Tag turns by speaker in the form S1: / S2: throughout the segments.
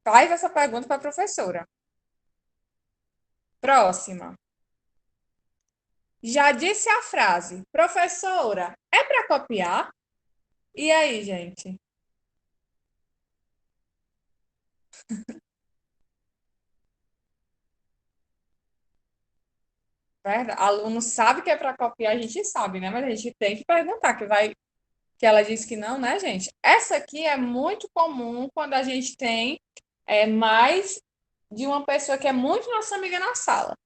S1: Faz essa pergunta para a professora. Próxima. Já disse a frase, professora, é para copiar? E aí, gente? Verdade? Aluno sabe que é para copiar, a gente sabe, né? Mas a gente tem que perguntar, que ela disse que não, né, gente? Essa aqui é muito comum quando a gente tem mais de uma pessoa que é muito nossa amiga na sala.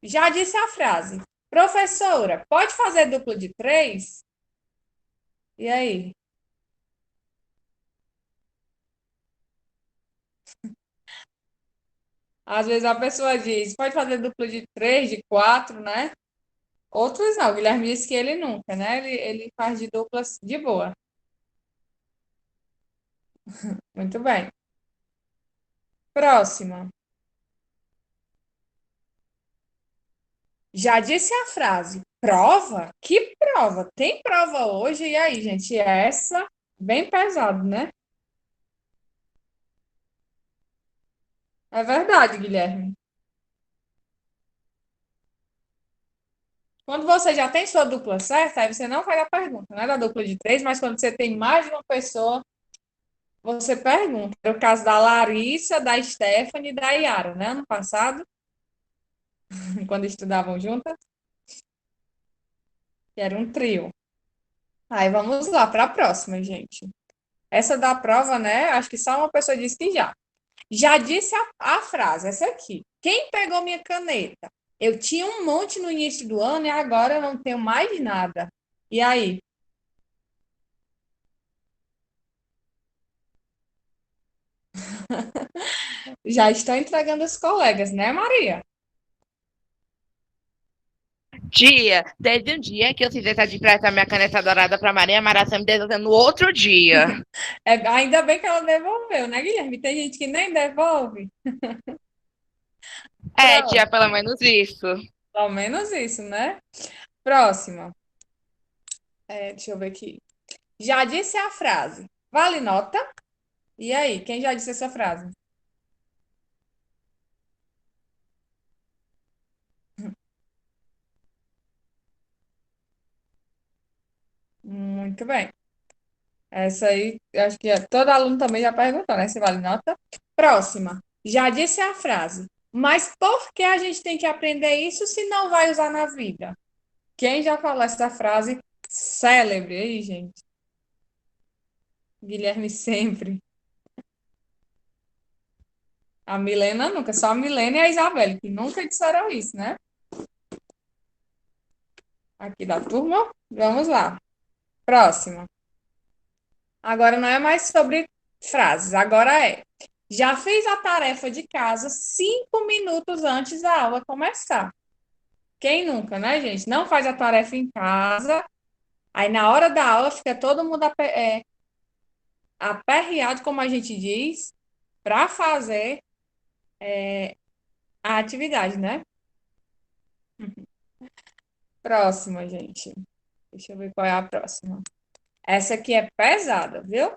S1: Já disse a frase, professora, pode fazer duplo de três? E aí? Às vezes a pessoa diz, pode fazer duplo de três, de quatro, né? Outros não. O Guilherme disse que ele nunca, né? Ele faz de duplas de boa. Muito bem. Próxima. Já disse a frase, prova? Que prova? Tem prova hoje? E aí, gente? Essa, bem pesado, né? É verdade, Guilherme. Quando você já tem sua dupla certa, aí você não faz a pergunta, né? Da dupla de três, mas quando você tem mais de uma pessoa, você pergunta. Era o caso da Larissa, da Stephanie e da Yara, né? Ano passado, quando estudavam juntas, que era um trio. Aí vamos lá para a próxima, gente. Essa da prova, né? Acho que só uma pessoa disse que já. Já disse a frase, essa aqui. Quem pegou minha caneta? Eu tinha um monte no início do ano e agora eu não tenho mais nada. E aí? Já estão entregando os colegas, né, Maria?
S2: Desde um dia que eu fiz essa de prestar minha caneta dourada para Maria, Maria me devolvendo no outro dia.
S1: Ainda bem que ela devolveu, né, Guilherme? Tem gente que nem devolve.
S2: É,
S1: Pronto,
S2: tia, pelo menos isso.
S1: pelo menos isso, né? Próxima. Deixa eu ver aqui. Já disse a frase. Vale nota? E aí, quem já disse essa frase? Muito bem. Essa aí, acho que todo aluno também já perguntou, né? Se vale nota. Próxima. Já disse a frase. Mas por que a gente tem que aprender isso se não vai usar na vida? Quem já falou essa frase célebre aí, gente? Guilherme sempre. A Milena nunca, só a Milena e a Isabelle, que nunca disseram isso, né? Aqui da turma. Vamos lá. Próxima. Agora não é mais sobre frases, agora é. Já fiz a tarefa de casa 5 minutos antes da aula começar. Quem nunca, né, gente? Não faz a tarefa em casa, aí na hora da aula fica todo mundo aperreado, como a gente diz, para fazer a atividade, né? Próxima, gente. Deixa eu ver qual é a próxima. Essa aqui é pesada, viu?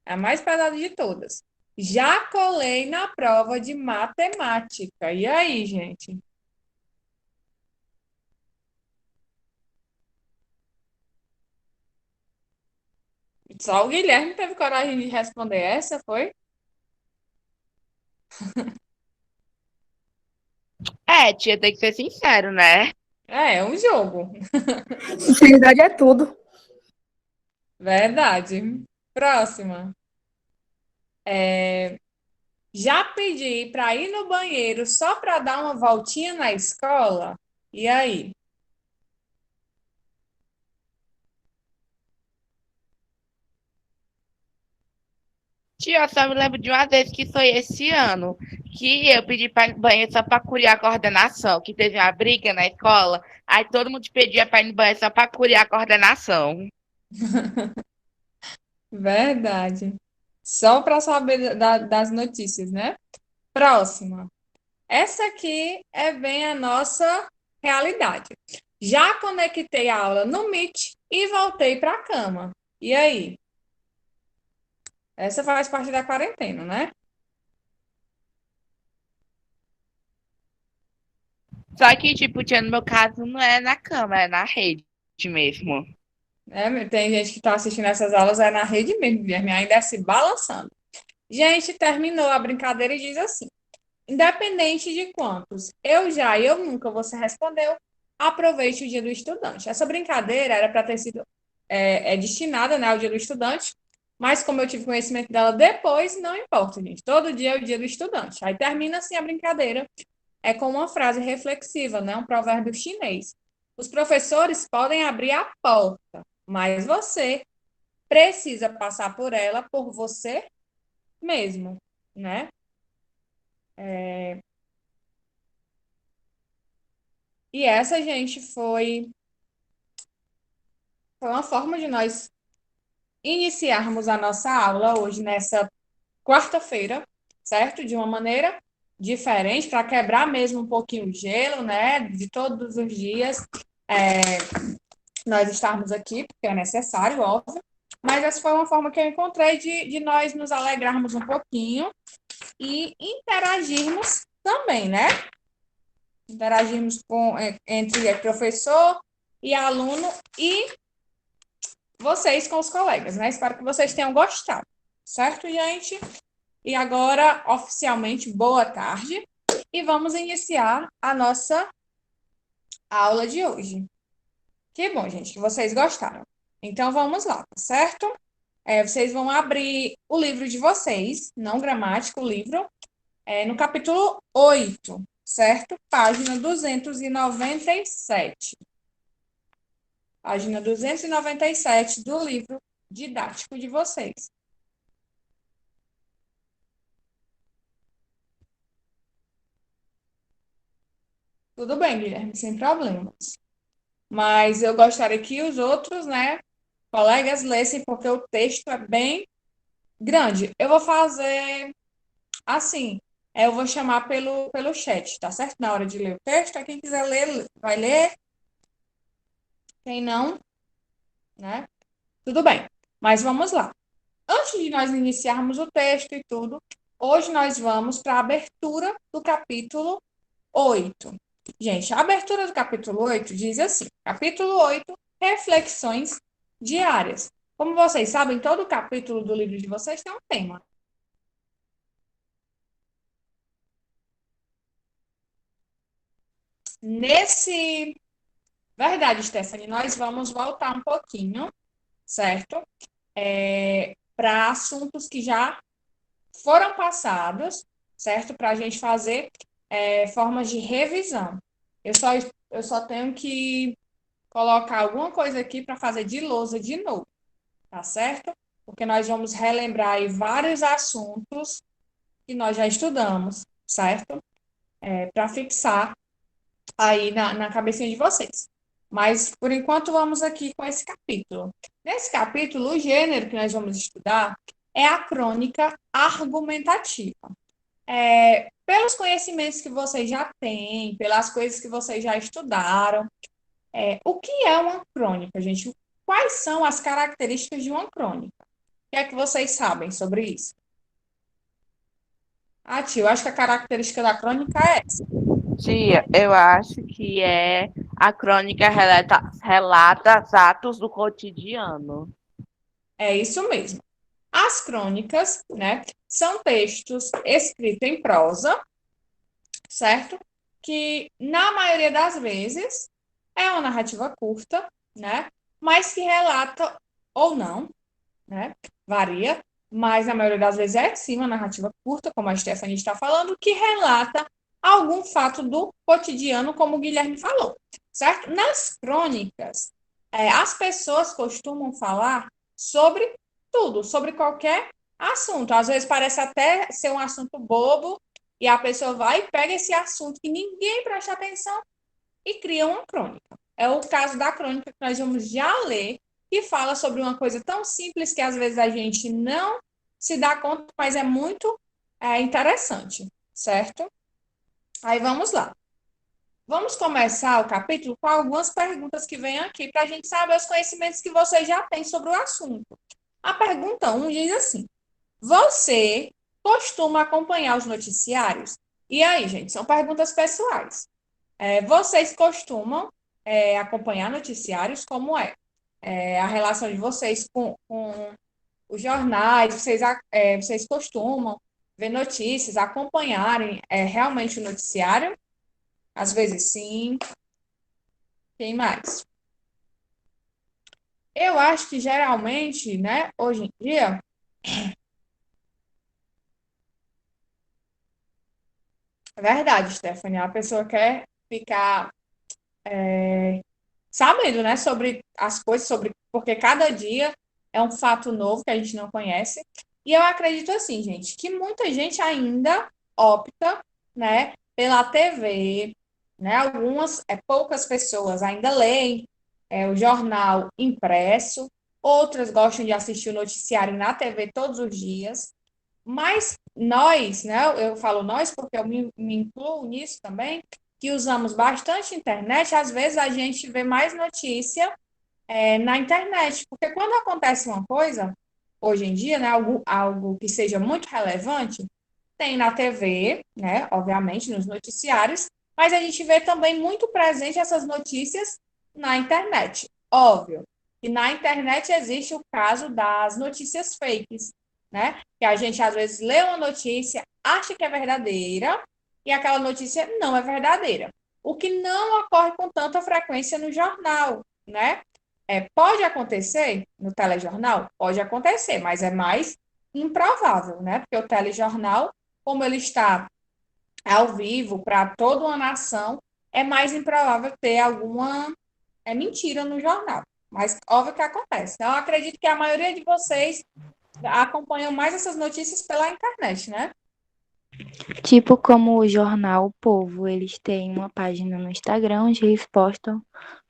S1: É a mais pesada de todas. Já colei na prova de matemática. E aí, gente? Só o Guilherme teve coragem de responder essa, foi?
S2: É, tia, tem que ser sincero, né?
S1: É um jogo.
S3: Sinceridade é tudo.
S1: Verdade. Próxima. Já pedi para ir no banheiro só para dar uma voltinha na escola? E aí?
S2: Tia, eu só me lembro de uma vez que foi esse ano, que eu pedi para ir no banheiro só para curiar a coordenação, que teve uma briga na escola, aí todo mundo pedia para ir no banheiro só para curiar a coordenação.
S1: Verdade. Só para saber das notícias, né? Próxima. Essa aqui é bem a nossa realidade. Já conectei a aula no Meet e voltei para a cama. E aí? Essa faz parte da quarentena, né?
S2: Só que, tipo, tia, no meu caso, não é na cama, é na rede mesmo.
S1: Tem gente que está assistindo essas aulas, é na rede mesmo, Guilherme, ainda é se balançando. Gente, terminou a brincadeira e diz assim: independente de quantos, eu já e eu nunca, você respondeu, aproveite o dia do estudante. Essa brincadeira era para ter sido destinada, né, ao dia do estudante, mas como eu tive conhecimento dela depois, não importa, gente. Todo dia é o dia do estudante. Aí termina assim a brincadeira, é com uma frase reflexiva, né, um provérbio chinês. Os professores podem abrir a porta, mas você precisa passar por ela por você mesmo, né? E essa, gente, foi uma forma de nós iniciarmos a nossa aula hoje, nessa quarta-feira, certo? De uma maneira diferente, para quebrar mesmo um pouquinho o gelo, né? De todos os dias, nós estarmos aqui, porque é necessário, óbvio. Mas essa foi uma forma que eu encontrei de nós nos alegrarmos um pouquinho e interagirmos também, né? Interagirmos entre professor e aluno e vocês com os colegas, né? Espero que vocês tenham gostado, certo, gente? E agora, oficialmente, boa tarde e vamos iniciar a nossa aula de hoje. Que bom, gente, que vocês gostaram. Então, vamos lá, tá certo? Vocês vão abrir o livro de vocês, não gramática, o livro, no capítulo 8, certo? Página 297. Página 297 do livro didático de vocês. Tudo bem, Guilherme, sem problemas. Mas eu gostaria que os outros, né, colegas lessem, porque o texto é bem grande. Eu vou fazer assim, eu vou chamar pelo chat, tá certo? Na hora de ler o texto, quem quiser ler, vai ler. Quem não, né? Tudo bem. Mas vamos lá. Antes de nós iniciarmos o texto e tudo, hoje nós vamos para a abertura do capítulo 8. Gente, a abertura do capítulo 8 diz assim: capítulo 8, reflexões diárias. Como vocês sabem, todo capítulo do livro de vocês tem um tema. Verdade, Stephanie, nós vamos voltar um pouquinho, certo? Para assuntos que já foram passados, certo? Para a gente fazer formas de revisão. Eu só, eu só tenho que colocar alguma coisa aqui para fazer de lousa de novo, tá certo? Porque nós vamos relembrar aí vários assuntos que nós já estudamos, certo? Para fixar aí na cabecinha de vocês. Mas, por enquanto, vamos aqui com esse capítulo. Nesse capítulo, o gênero que nós vamos estudar é a crônica argumentativa. Pelos conhecimentos que vocês já têm, pelas coisas que vocês já estudaram, o que é uma crônica, gente? Quais são as características de uma crônica? O que é que vocês sabem sobre isso? Tio, eu acho que a característica da crônica é essa.
S2: Tia, eu acho que é a crônica relata os atos do cotidiano.
S1: É isso mesmo. As crônicas, né, são textos escritos em prosa, certo? Que, na maioria das vezes, é uma narrativa curta, né? Mas que relata ou não, né? Varia, mas na maioria das vezes é sim uma narrativa curta, como a Stephanie está falando, que relata algum fato do cotidiano, como o Guilherme falou, certo? Nas crônicas, as pessoas costumam falar sobre tudo, sobre qualquer assunto. Às vezes parece até ser um assunto bobo, e a pessoa vai e pega esse assunto que ninguém presta atenção e cria uma crônica. É o caso da crônica que nós vamos já ler, que fala sobre uma coisa tão simples que às vezes a gente não se dá conta, mas é muito interessante, certo? Aí vamos lá. Vamos começar o capítulo com algumas perguntas que vêm aqui para a gente saber os conhecimentos que vocês já têm sobre o assunto. A pergunta 1 diz assim: você costuma acompanhar os noticiários? E aí, gente, são perguntas pessoais. Vocês costumam acompanhar noticiários? Como é? A relação de vocês com os jornais? Vocês costumam ver notícias, acompanharem realmente o noticiário? Às vezes sim. Quem mais? Eu acho que geralmente, né, hoje em dia, é verdade, Stephanie, a pessoa quer ficar sabendo, né, sobre as coisas, porque cada dia é um fato novo que a gente não conhece. E eu acredito assim, gente, que muita gente ainda opta, né, pela TV, né? Poucas pessoas ainda leem o jornal impresso, outras gostam de assistir o noticiário na TV todos os dias. Mas nós, né, eu falo nós porque eu me incluo nisso também, que usamos bastante internet, às vezes a gente vê mais notícia na internet, porque quando acontece uma coisa, hoje em dia, né, algo que seja muito relevante, tem na TV, né, obviamente, nos noticiários, mas a gente vê também muito presente essas notícias na internet. Óbvio que na internet existe o caso das notícias fakes, né? Que a gente às vezes lê uma notícia, acha que é verdadeira e aquela notícia não é verdadeira. O que não ocorre com tanta frequência no jornal, né? Pode acontecer no telejornal? Pode acontecer, mas é mais improvável, né? Porque o telejornal, como ele está ao vivo para toda uma nação, é mais improvável ter alguma mentira no jornal. Mas óbvio que acontece. Então, eu acredito que a maioria de vocês acompanham mais essas notícias pela internet, né?
S4: Tipo como o jornal O Povo, eles têm uma página no Instagram onde eles postam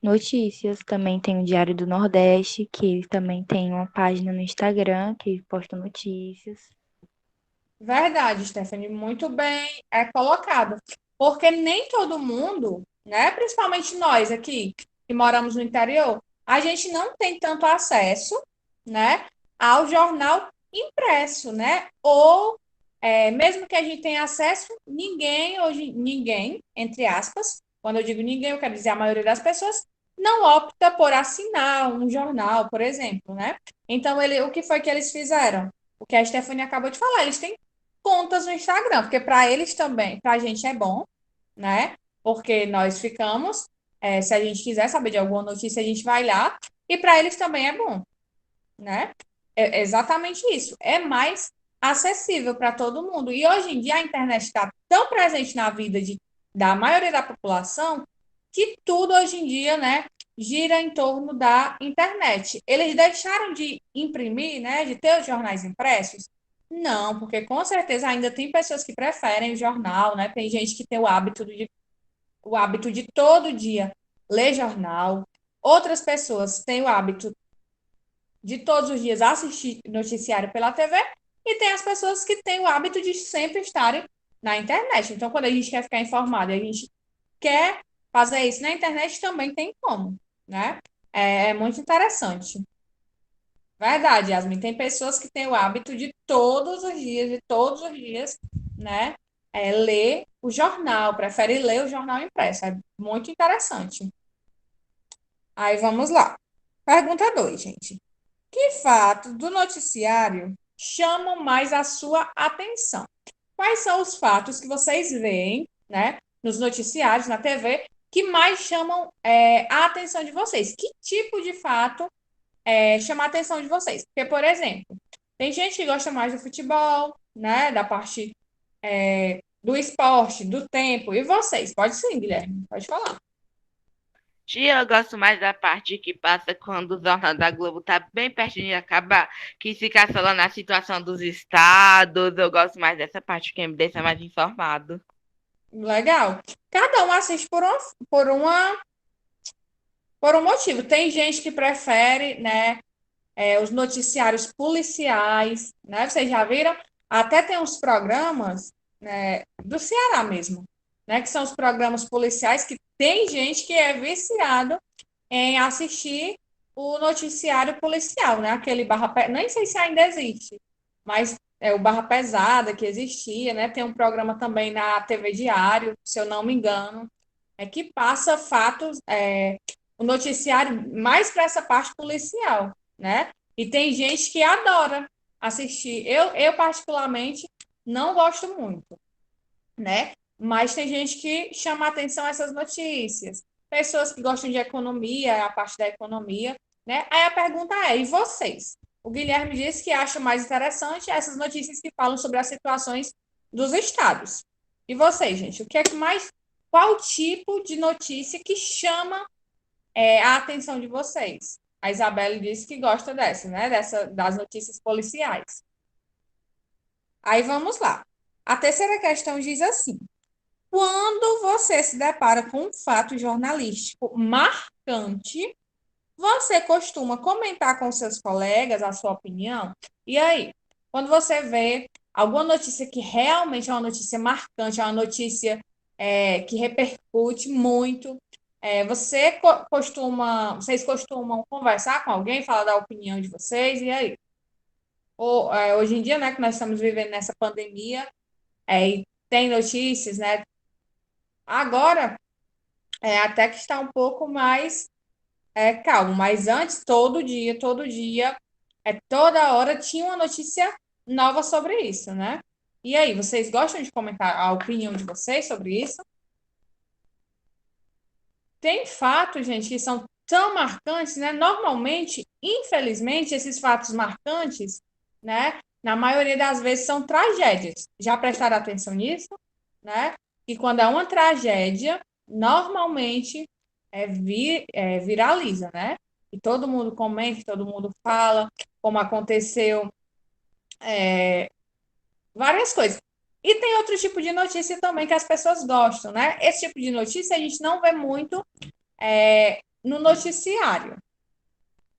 S4: notícias. Também tem o Diário do Nordeste, que eles também têm uma página no Instagram que eles postam notícias.
S1: Verdade, Stephanie, muito bem colocado. Porque nem todo mundo, né, principalmente nós aqui que moramos no interior, a gente não tem tanto acesso, né, ao jornal impresso, né? Ou mesmo que a gente tenha acesso, ninguém, entre aspas, quando eu digo ninguém, eu quero dizer a maioria das pessoas, não opta por assinar um jornal, por exemplo, né? Então, o que foi que eles fizeram? O que a Stephanie acabou de falar, eles têm contas no Instagram, porque para eles também, para a gente é bom, né? Porque nós ficamos, se a gente quiser saber de alguma notícia, a gente vai lá, e para eles também é bom, né? É exatamente isso. É mais acessível para todo mundo. E hoje em dia a internet está tão presente na vida da maioria da população que tudo hoje em dia, né, gira em torno da internet. Eles deixaram de imprimir, né, de ter os jornais impressos? Não, porque com certeza ainda tem pessoas que preferem o jornal, né? Tem gente que tem o hábito de todo dia ler jornal. Outras pessoas têm o hábito de todos os dias assistir noticiário pela TV, e tem as pessoas que têm o hábito de sempre estarem na internet. Então, quando a gente quer ficar informado e a gente quer fazer isso na internet, também tem como, né? É muito interessante. Verdade, Yasmin. Tem pessoas que têm o hábito de todos os dias, né? Ler o jornal, prefere ler o jornal impresso. É muito interessante. Aí vamos lá. Pergunta 2, gente. Que fatos do noticiário chamam mais a sua atenção? Quais são os fatos que vocês veem, né, nos noticiários, na TV, que mais chamam a atenção de vocês? Que tipo de fato chama a atenção de vocês? Porque, por exemplo, tem gente que gosta mais do futebol, né, da parte do esporte, do tempo. E vocês? Pode sim, Guilherme, pode falar.
S2: Tia, eu gosto mais da parte que passa quando o Jornal da Globo tá bem pertinho de acabar, que fica falando a situação dos estados. Eu gosto mais dessa parte que me deixa mais informado.
S1: Legal. Cada um assiste por um motivo. Tem gente que prefere, né, os noticiários policiais, né? Vocês já viram? Até tem uns programas, né, do Ceará mesmo, né, que são os programas policiais que tem gente que é viciado em assistir o noticiário policial, né? Aquele nem sei se ainda existe, mas é o Barra Pesada que existia, né? Tem um programa também na TV Diário, se eu não me engano. que passa fatos, o noticiário mais para essa parte policial, né? E tem gente que adora assistir. Eu particularmente, não gosto muito, né? Mas tem gente que chama atenção a essas notícias. Pessoas que gostam de economia, a parte da economia, né? Aí a pergunta é: e vocês? O Guilherme disse que acha mais interessante essas notícias que falam sobre as situações dos estados. E vocês, gente? O que é que mais. Qual tipo de notícia que chama a atenção de vocês? A Isabelle disse que gosta dessa, né? Das notícias policiais. Aí vamos lá. A terceira questão diz assim: quando você se depara com um fato jornalístico marcante, você costuma comentar com seus colegas a sua opinião? E aí, quando você vê alguma notícia que realmente é uma notícia marcante, é uma notícia que repercute muito, vocês costumam conversar com alguém, falar da opinião de vocês? E aí? Hoje em dia, né, que nós estamos vivendo nessa pandemia, e tem notícias, né? Agora, até que está um pouco mais calmo, mas antes, todo dia, toda hora tinha uma notícia nova sobre isso, né? E aí, vocês gostam de comentar a opinião de vocês sobre isso? Tem fatos, gente, que são tão marcantes, né? Normalmente, infelizmente, esses fatos marcantes, né? Na maioria das vezes são tragédias. Já prestaram atenção nisso, né? E quando é uma tragédia, normalmente viraliza, né? E todo mundo comenta, todo mundo fala, como aconteceu, várias coisas. E tem outro tipo de notícia também que as pessoas gostam, né? Esse tipo de notícia a gente não vê muito no noticiário.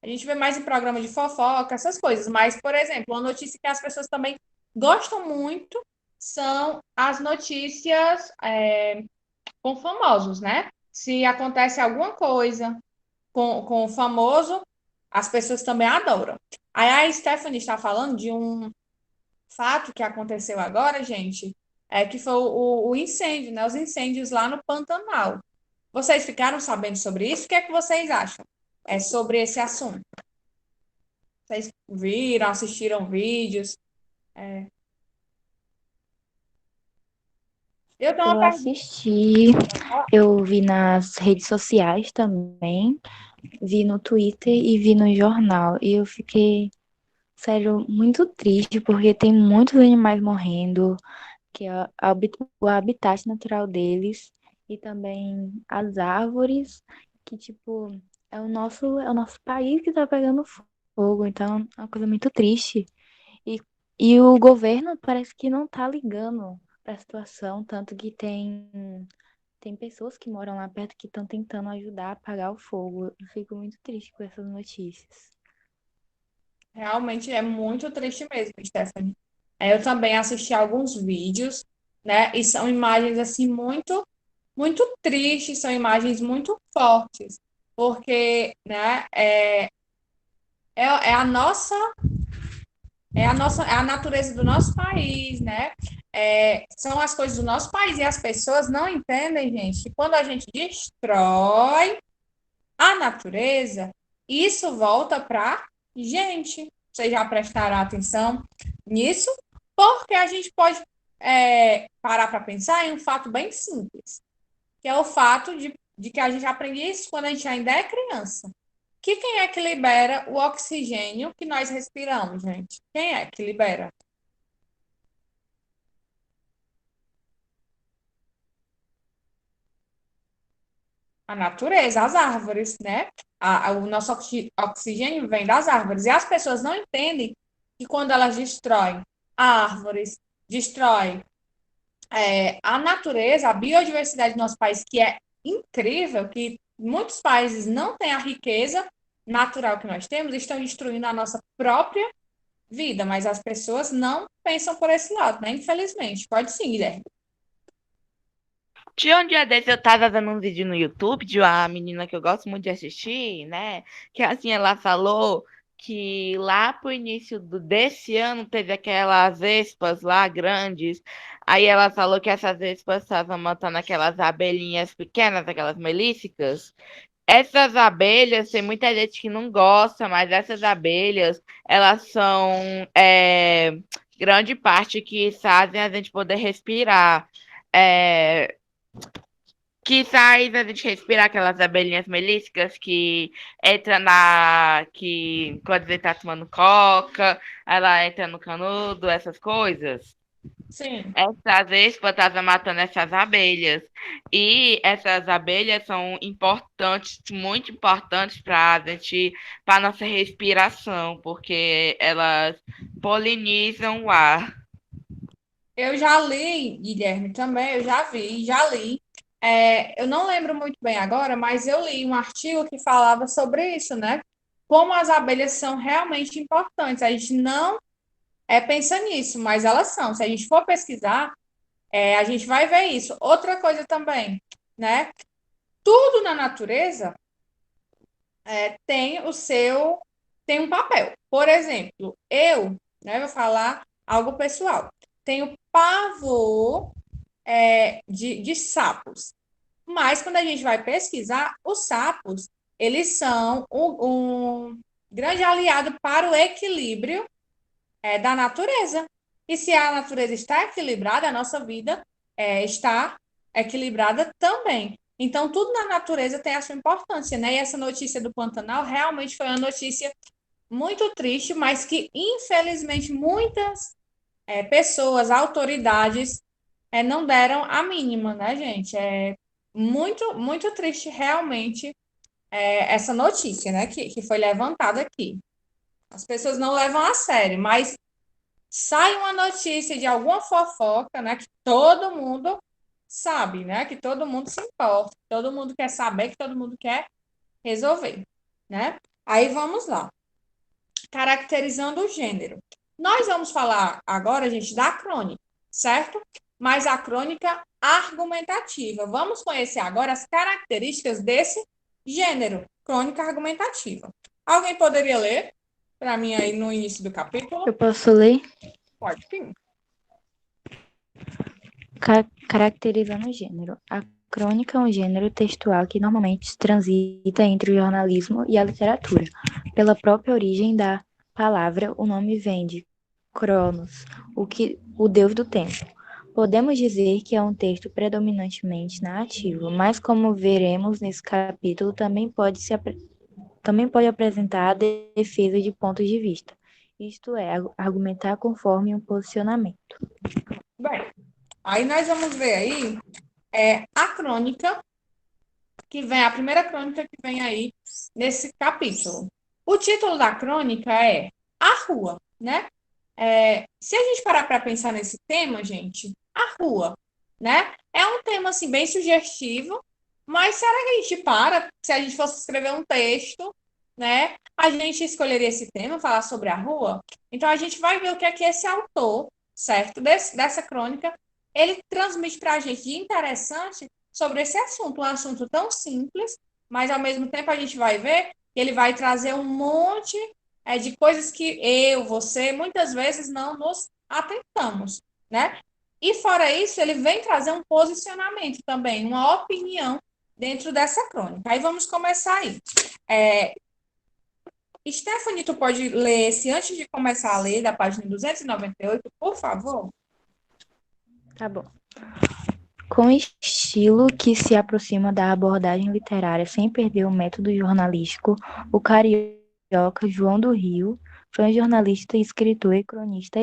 S1: A gente vê mais em programa de fofoca, essas coisas. Mas, por exemplo, uma notícia que as pessoas também gostam muito são as notícias com famosos, né? Se acontece alguma coisa com o famoso, as pessoas também adoram. Aí a Stephanie está falando de um fato que aconteceu agora, gente, que foi o incêndio, né? Os incêndios lá no Pantanal. Vocês ficaram sabendo sobre isso? O que é que vocês acham sobre esse assunto? Vocês viram, assistiram vídeos? Eu tenho uma
S4: Eu
S1: pergunta.
S4: assisti, eu vi nas redes sociais também, vi no Twitter e vi no jornal. E eu fiquei, sério, muito triste, porque tem muitos animais morrendo, que é o habitat natural deles, e também as árvores, que, tipo, é o nosso país que tá pegando fogo. Então, é uma coisa muito triste. E, e o governo parece que não tá ligando para a situação, tanto que tem pessoas que moram lá perto que estão tentando ajudar a apagar o fogo. Eu fico muito triste com essas notícias.
S1: Realmente é muito triste mesmo, Stephanie. Eu também assisti alguns vídeos, né? E são imagens assim muito, muito tristes, são imagens muito fortes, porque, né? É a nossa, é a natureza do nosso país, né? São as coisas do nosso país e as pessoas não entendem, gente, que quando a gente destrói a natureza, isso volta para gente. Vocês já prestaram atenção nisso? Porque a gente pode parar para pensar em um fato bem simples, que é o fato de que a gente aprende isso quando a gente ainda é criança. Que quem é que libera o oxigênio que nós respiramos, gente? Quem é que libera? A natureza, as árvores, né? O nosso oxigênio vem das árvores. E as pessoas não entendem que quando elas destroem árvores, destroem a natureza, a biodiversidade do nosso país, que é incrível, que muitos países não têm a riqueza natural que nós temos, estão destruindo a nossa própria vida, mas as pessoas não pensam por esse lado, né? Infelizmente. Pode sim, Guilherme.
S2: Tinha um dia desse eu tava dando um vídeo no YouTube de uma menina que eu gosto muito de assistir, né? Que assim ela falou que lá pro início desse ano teve aquelas vespas lá grandes. Aí ela falou que essas vespas estavam matando aquelas abelhinhas pequenas, aquelas melíficas. Essas abelhas, tem muita gente que não gosta, mas essas abelhas, elas são grande parte que fazem a gente poder respirar. É, que faz a gente respirar aquelas abelhinhas melíficas que entra que quando você tá tomando coca, ela entra no canudo, essas coisas.
S1: Sim.
S2: Essas vespas estavam matando essas abelhas. E essas abelhas são importantes, muito importantes para nossa respiração, porque elas polinizam o ar.
S1: Eu já li, Guilherme, também, eu já vi, já li. Eu não lembro muito bem agora, mas eu li um artigo que falava sobre isso, né? Como as abelhas são realmente importantes. A gente não pensa nisso, mas elas são. Se a gente for pesquisar, a gente vai ver isso. Outra coisa também, né? Tudo na natureza tem tem um papel. Por exemplo, eu, né, vou falar algo pessoal. Tenho pavor de sapos. Mas quando a gente vai pesquisar, os sapos, eles são um grande aliado para o equilíbrio da natureza. E se a natureza está equilibrada, a nossa vida está equilibrada também. Então, tudo na natureza tem a sua importância, né? E essa notícia do Pantanal realmente foi uma notícia muito triste, mas que, infelizmente, muitas pessoas, autoridades, não deram a mínima, né, gente? É muito, muito triste, realmente, essa notícia, né, que foi levantada aqui. As pessoas não levam a sério, mas sai uma notícia de alguma fofoca, né, que todo mundo sabe, né, que todo mundo se importa, que todo mundo quer saber, que todo mundo quer resolver, né? Aí vamos lá. Caracterizando o gênero. Nós vamos falar agora, gente, da crônica, certo? Mas a crônica argumentativa. Vamos conhecer agora as características desse gênero, crônica argumentativa. Alguém poderia ler para mim aí no início do capítulo?
S4: Eu posso ler?
S1: Pode sim.
S4: Caracterizando o gênero. A crônica é um gênero textual que normalmente transita entre o jornalismo e a literatura. Pela própria origem da palavra, o nome vem de Cronos, o deus do tempo. Podemos dizer que é um texto predominantemente narrativo, mas como veremos nesse capítulo, também pode apresentar a defesa de pontos de vista, isto é, argumentar conforme um posicionamento.
S1: Bem, aí nós vamos ver aí a crônica a primeira crônica que vem aí nesse capítulo. O título da crônica é A Rua, né? Se a gente parar para pensar nesse tema, gente, a rua, né? É um tema assim bem sugestivo, mas será que a gente se a gente fosse escrever um texto, né? A gente escolheria esse tema, falar sobre a rua? Então a gente vai ver o que é que esse autor, certo? Dessa crônica, ele transmite para a gente de interessante sobre esse assunto, um assunto tão simples, mas ao mesmo tempo a gente vai ver que ele vai trazer um monte de coisas que você, muitas vezes não nos atentamos, né? E fora isso, ele vem trazer um posicionamento também, uma opinião dentro dessa crônica. Aí vamos começar aí. Stephanie, tu pode ler esse antes de começar a ler, da página 298, por favor?
S4: Tá bom. Com estilo que se aproxima da abordagem literária sem perder o método jornalístico, o carioca João do Rio foi um jornalista, escritor e cronista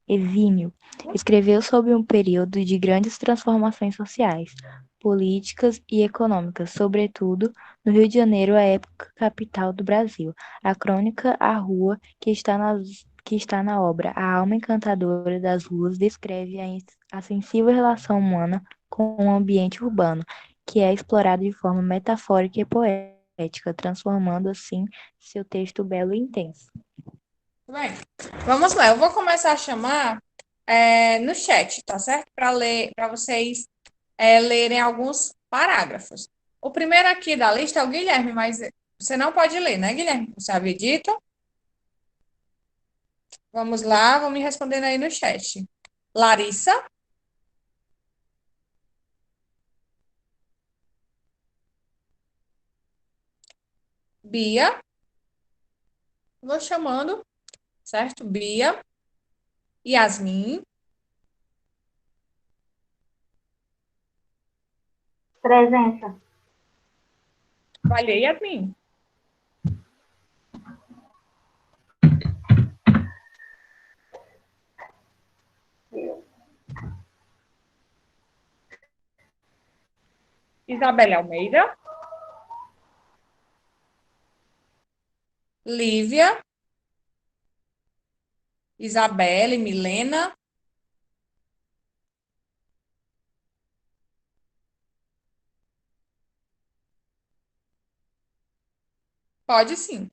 S4: exímio. Escreveu sobre um período de grandes transformações sociais, políticas e econômicas, sobretudo no Rio de Janeiro, a época capital do Brasil. A crônica A Rua, que está na obra A Alma Encantadora das Ruas, descreve a sensível relação humana com o ambiente urbano, que é explorado de forma metafórica e poética, transformando assim seu texto belo e intenso.
S1: Bem, vamos lá. Eu vou começar a chamar no chat, tá certo? Para vocês lerem alguns parágrafos. O primeiro aqui da lista é o Guilherme, mas você não pode ler, né, Guilherme? Você havia dito? Vamos lá, vamos me respondendo aí no chat. Larissa, Bia, vou chamando, certo? Bia, Yasmin,
S5: Presença.
S1: falhei, Yasmin. Isabelle Almeida, Lívia, Isabelle, Milena, pode sim.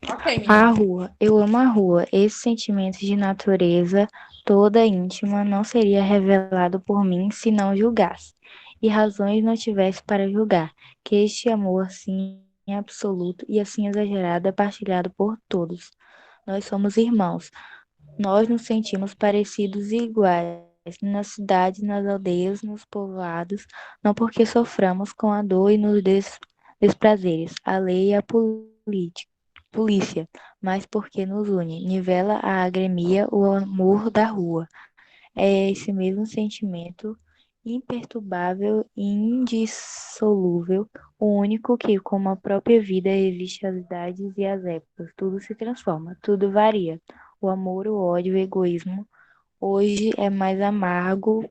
S1: Ok,
S4: A
S1: menina.
S4: rua. Eu amo a rua. Esse sentimento de natureza toda íntima não seria revelado por mim se não julgasse, e razões não tivesse para julgar, que este amor assim absoluto e assim exagerado é partilhado por todos. Nós somos irmãos. Nós nos sentimos parecidos e iguais. Nas cidades, nas aldeias, nos povoados, não porque soframos com a dor e nos desprazeres, a lei e a polícia, mas porque nos une, nivela a agremia, o amor da rua. É esse mesmo sentimento imperturbável e indissolúvel, o único que, como a própria vida, resiste às idades e às épocas. Tudo se transforma, tudo varia. O amor, o ódio, o egoísmo. Hoje é mais amargo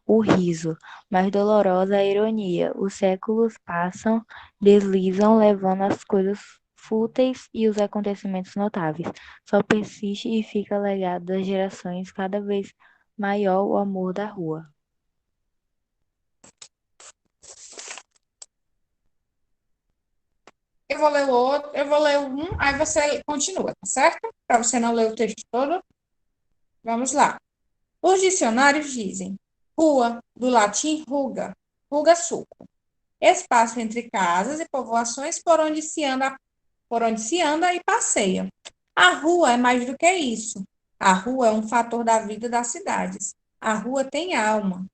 S4: o riso, mais dolorosa a ironia. Os séculos passam, deslizam, levando as coisas fúteis e os acontecimentos notáveis. Só persiste e fica legado das gerações cada vez maior o amor da rua.
S1: Eu vou ler o outro, eu vou ler um, aí você continua, tá certo? Para você não ler o texto todo. Vamos lá. Os dicionários dizem rua, do latim ruga, ruga suco. Espaço entre casas e povoações por onde se anda e passeia. A rua é mais do que isso. A rua é um fator da vida das cidades. A rua tem alma.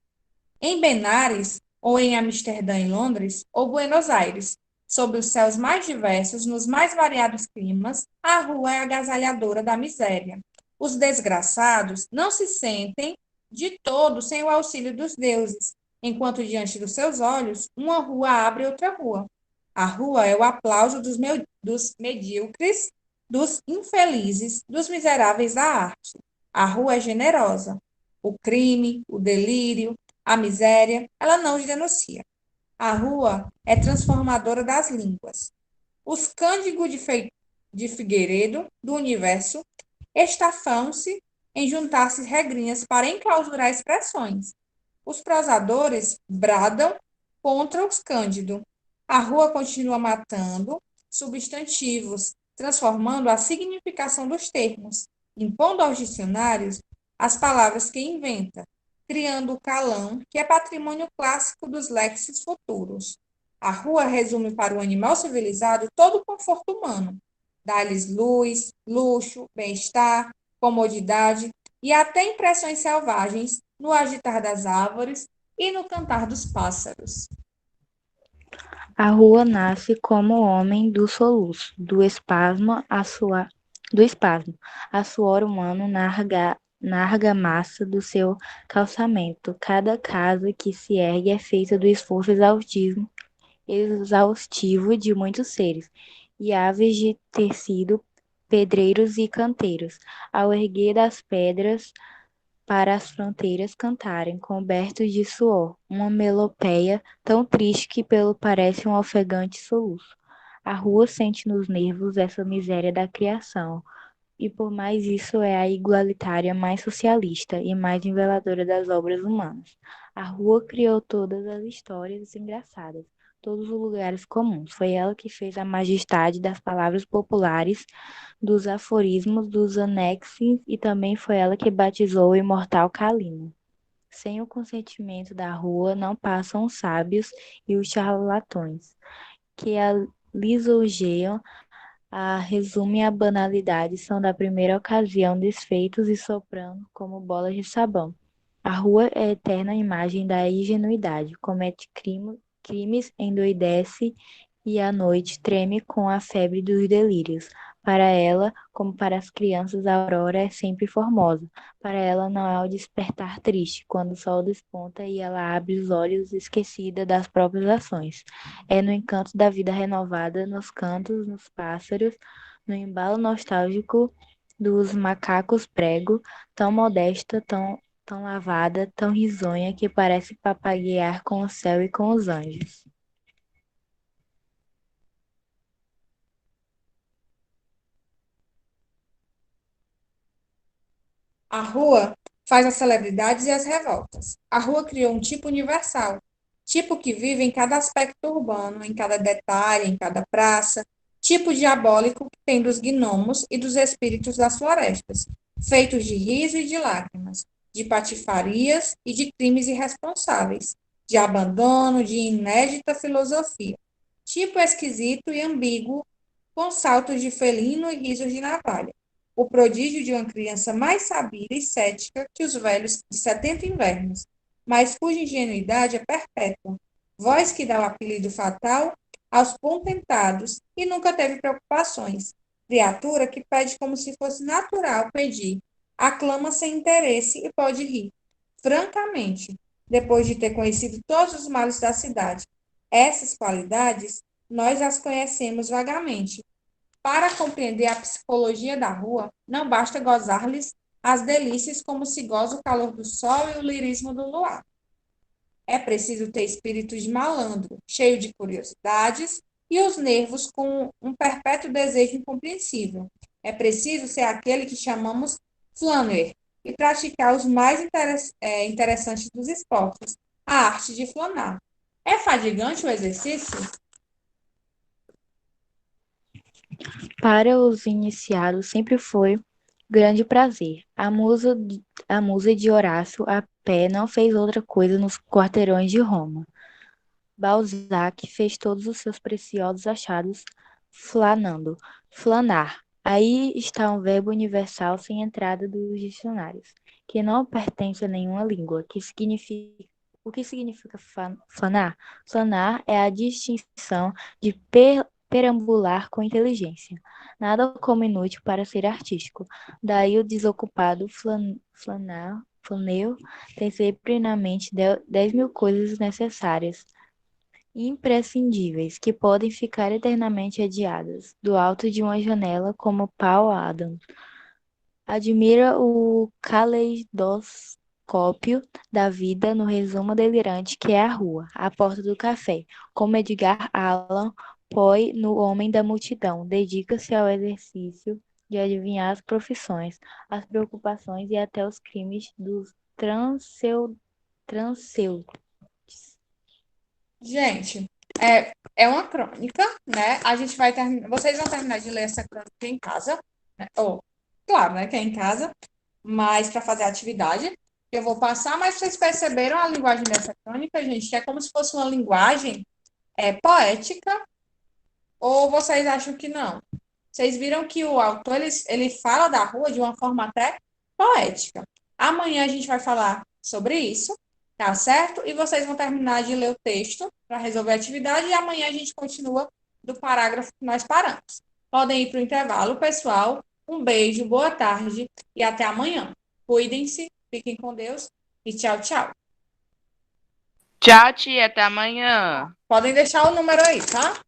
S1: Em Benares, ou em Amsterdã e Londres, ou Buenos Aires, sob os céus mais diversos, nos mais variados climas, a rua é agasalhadora da miséria. Os desgraçados não se sentem de todo sem o auxílio dos deuses, enquanto diante dos seus olhos, uma rua abre outra rua. A rua é o aplauso dos medíocres, dos infelizes, dos miseráveis da arte. A rua é generosa. O crime, o delírio, a miséria, ela não os denuncia. A rua é transformadora das línguas. Os cândigos de Figueiredo, do universo, estafam-se em juntar-se regrinhas para enclausurar expressões. Os prosadores bradam contra os cândidos. A rua continua matando substantivos, transformando a significação dos termos, impondo aos dicionários as palavras que inventa, criando o calão, que é patrimônio clássico dos léxicos futuros. A rua resume para o animal civilizado todo o conforto humano. Dá-lhes luz, luxo, bem-estar, comodidade e até impressões selvagens no agitar das árvores e no cantar dos pássaros.
S4: A rua nasce como homem do soluço, do espasmo, a suor humano na argamassa do seu calçamento. Cada casa que se ergue é feita do esforço exaustivo de muitos seres, e aves de tecido, pedreiros e canteiros, ao erguer das pedras para as fronteiras cantarem, cobertos de suor, uma melopeia tão triste que pelo parece um ofegante soluço. A rua sente nos nervos essa miséria da criação, e por mais isso é a igualitária mais socialista e mais niveladora das obras humanas. A rua criou todas as histórias engraçadas, todos os lugares comuns. Foi ela que fez a majestade das palavras populares, dos aforismos, dos anexos, e também foi ela que batizou o imortal Calino. Sem o consentimento da rua não passam os sábios e os charlatões, que a lisonjeiam A resumo e a banalidade são da primeira ocasião desfeitos e soprando como bolas de sabão. A rua é a eterna imagem da ingenuidade, comete crimes, endoidece e à noite treme com a febre dos delírios. Para ela, como para as crianças, a aurora é sempre formosa. Para ela não é o despertar triste, quando o sol desponta e ela abre os olhos esquecida das próprias ações. É no encanto da vida renovada, nos cantos, nos pássaros, no embalo nostálgico dos macacos prego, tão modesta, tão lavada, tão risonha, que parece papaguear com o céu e com os anjos.
S1: A rua faz as celebridades e as revoltas. A rua criou um tipo universal, tipo que vive em cada aspecto urbano, em cada detalhe, em cada praça, tipo diabólico que tem dos gnomos e dos espíritos das florestas, feitos de riso e de lágrimas, de patifarias e de crimes irresponsáveis, de abandono, de inédita filosofia, tipo esquisito e ambíguo, com saltos de felino e risos de navalha, o prodígio de uma criança mais sabida e cética que os velhos de 70 invernos, mas cuja ingenuidade é perpétua, voz que dá o apelido fatal aos potentados e nunca teve preocupações, criatura que pede como se fosse natural pedir, aclama sem interesse e pode rir, francamente, depois de ter conhecido todos os males da cidade. Essas qualidades nós as conhecemos vagamente, para compreender a psicologia da rua, não basta gozar-lhes as delícias como se goza o calor do sol e o lirismo do luar. É preciso ter espírito de malandro, cheio de curiosidades e os nervos com um perpétuo desejo incompreensível. É preciso ser aquele que chamamos flaneur e praticar os mais interessantes dos esportes, a arte de flanar. É fadigante o exercício?
S4: Para os iniciados sempre foi grande prazer. A musa de Horácio, a pé, não fez outra coisa nos quarteirões de Roma. Balzac fez todos os seus preciosos achados flanando. Flanar. Aí está um verbo universal sem entrada dos dicionários, que não pertence a nenhuma língua, o que significa flanar? Flanar é a distinção de perambular com inteligência. Nada como inútil para ser artístico. Daí o desocupado flaneu tem sempre na mente 10.000 coisas necessárias imprescindíveis, que podem ficar eternamente adiadas, do alto de uma janela como Paul Adam. Admira o caleidoscópio da vida no resumo delirante que é a rua, a porta do café, como Edgar Allan Poe no Homem da Multidão, dedica-se ao exercício de adivinhar as profissões, as preocupações e até os crimes dos transeuntes.
S1: Gente, é uma crônica, né? A gente vai terminar. Vocês vão terminar de ler essa crônica em casa, né? Ou, claro, né? Que é em casa, mas para fazer a atividade. Eu vou passar, mas vocês perceberam a linguagem dessa crônica, gente? Que é como se fosse uma linguagem poética, ou vocês acham que não? Vocês viram que o autor ele fala da rua de uma forma até poética. Amanhã a gente vai falar sobre isso, tá certo? E vocês vão terminar de ler o texto para resolver a atividade e amanhã a gente continua do parágrafo que nós paramos. Podem ir para o intervalo, pessoal. Um beijo, boa tarde e até amanhã. Cuidem-se, fiquem com Deus e tchau, tchau.
S2: Tchau, tia. Até amanhã.
S1: Podem deixar o número aí, tá?